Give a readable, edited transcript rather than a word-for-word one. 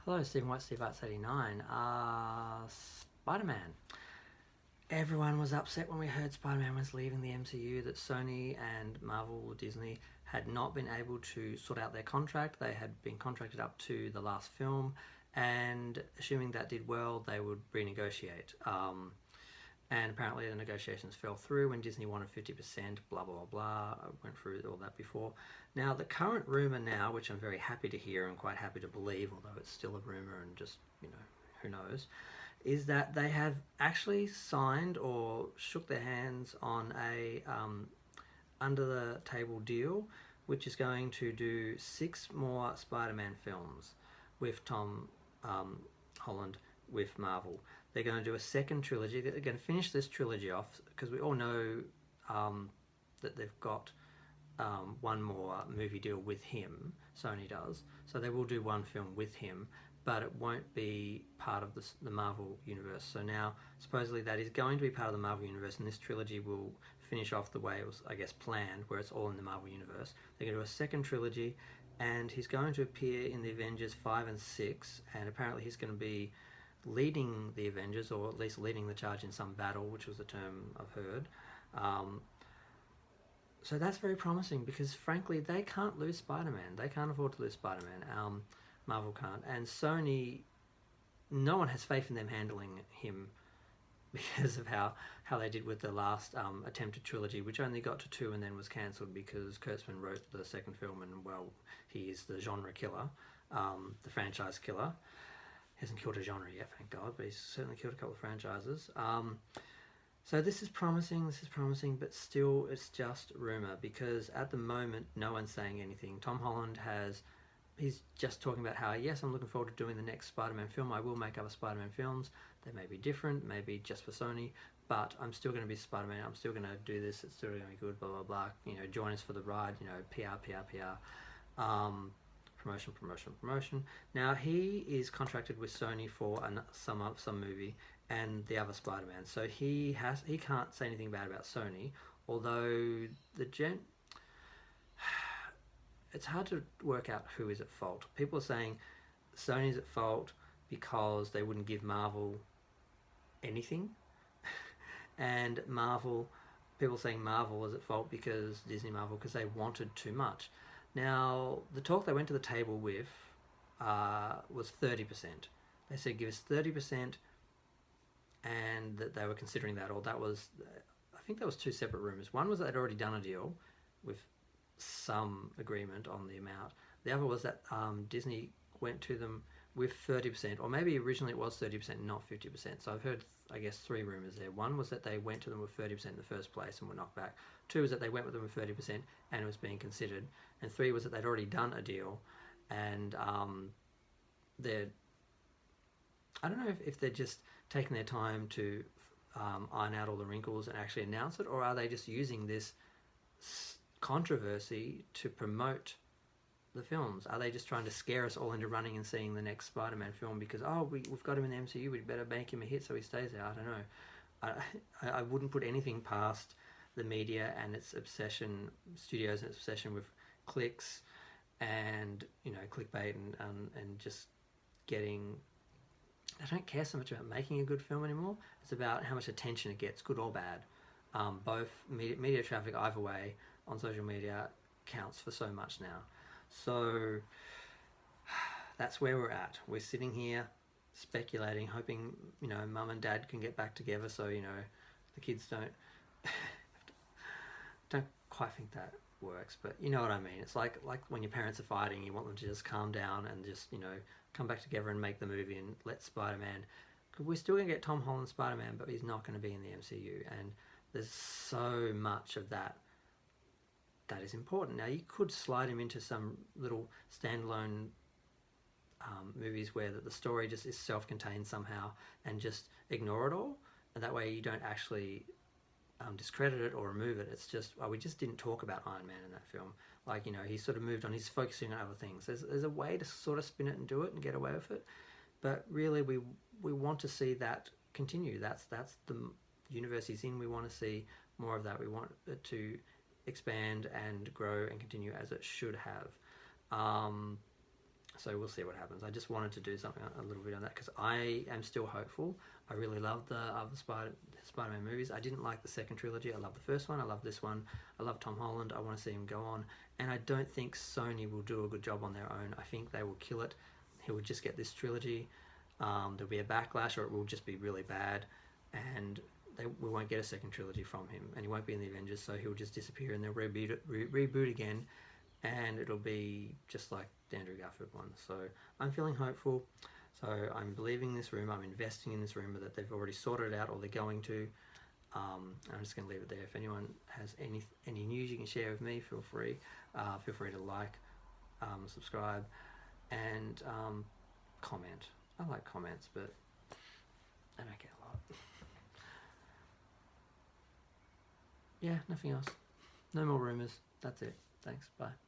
Hello, Stephen White, Steve Arts 89. Spider-Man. Everyone was upset when we heard Spider-Man was leaving the MCU, that Sony and Marvel or Disney had not been able to sort out their contract. They had been contracted up to the last film, and assuming that did well, they would renegotiate. And apparently the negotiations fell through when Disney wanted 50%, blah, blah, blah, blah. I went through all that before. Now, the current rumour now, which I'm very happy to hear and quite happy to believe, although it's still a rumour and just, who knows, is that they have actually signed or shook their hands on a under-the-table deal, which is going to do 6 more Spider-Man films with Tom Holland with Marvel. They're going to do a second trilogy. They're going to finish this trilogy off because we all know that they've got one more movie deal with him. Sony does. So they will do one film with him, but it won't be part of the Marvel universe. So now, supposedly, that is going to be part of the Marvel universe, and this trilogy will finish off the way it was, I guess, planned, where it's all in the Marvel universe. They're going to do a second trilogy, and he's going to appear in the Avengers 5 and 6, and apparently he's going to be leading the Avengers, or at least leading the charge in some battle, which was a term I've heard. So that's very promising because, frankly, they can't lose Spider-Man. They can't afford to lose Spider-Man. Marvel can't. And Sony, no one has faith in them handling him because of how they did with the last attempted trilogy, which only got to 2 and then was cancelled because Kurtzman wrote the second film, and, well, he is the genre killer, the franchise killer. He hasn't killed a genre yet, thank God, but he's certainly killed a couple of franchises. So this is promising, but still it's just rumour because at the moment no one's saying anything. Tom Holland he's just talking about how, yes, I'm looking forward to doing the next Spider-Man film. I will make other Spider-Man films. They may be different, maybe just for Sony, but I'm still going to be Spider-Man. I'm still going to do this. It's still going to be good, blah, blah, blah. Join us for the ride, PR. Promotion. Now, he is contracted with Sony for some movie and the other Spider-Man. So he can't say anything bad about Sony, although it's hard to work out who is at fault. People are saying Sony's at fault because they wouldn't give Marvel anything. And people saying Marvel is at fault because they wanted too much. Now, the talk they went to the table with was 30%. They said, give us 30%, and that they were considering that, or that was, I think that was 2 separate rumours. One was that they'd already done a deal with some agreement on the amount. The other was that Disney went to them with 30%, or maybe originally it was 30%, not 50%. So I've heard, I guess, 3 rumours there. One was that they went to them with 30% in the first place and were knocked back. 2 was that they went with them with 30% and it was being considered. And 3 was that they'd already done a deal, and I don't know if they're just taking their time to iron out all the wrinkles and actually announce it, or are they just using this controversy to promote the films? Are they just trying to scare us all into running and seeing the next Spider-Man film because, we've got him in the MCU, we'd better make him a hit so he stays there? I don't know. I wouldn't put anything past the media and its obsession, studios and its obsession with clicks and clickbait and just getting. I don't care so much about making a good film anymore. It's about how much attention it gets, good or bad. Both media traffic either way on social media counts for so much now. So that's where we're at. We're sitting here speculating, hoping mum and dad can get back together so the kids don't quite think that works, but you know what I mean. It's like when your parents are fighting, you want them to just calm down and just come back together and make the movie and let Spider-Man. We're still gonna get Tom Holland Spider-Man, but he's not going to be in the MCU, and there's so much of that is important. Now, you could slide him into some little standalone movies where the story just is self-contained somehow and just ignore it all, and that way you don't actually discredit it or remove it. It's just, we just didn't talk about Iron Man in that film. He sort of moved on. He's focusing on other things. There's a way to sort of spin it and do it and get away with it, but really we want to see that continue. That's the universe he's in. We want to see more of that. We want it to expand and grow and continue as it should have. So we'll see what happens. I just wanted to do something a little bit on that because I am still hopeful. I really love the other Spider-Man movies. I didn't like the second trilogy. I love the first one. I love this one. I love Tom Holland. I want to see him go on. And I don't think Sony will do a good job on their own. I think they will kill it. He will just get this trilogy. There'll be a backlash, or it will just be really bad. And we won't get a second trilogy from him. And he won't be in the Avengers, so he'll just disappear and they'll reboot again. And it'll be just like the Andrew Garfield one. So I'm feeling hopeful. So I'm believing this rumor. I'm investing in this rumor that they've already sorted it out, or they're going to. I'm just going to leave it there. If anyone has any news you can share with me, feel free. Feel free to like, subscribe, and comment. I like comments, but I don't get a lot. Yeah, nothing else. No more rumors. That's it. Thanks. Bye.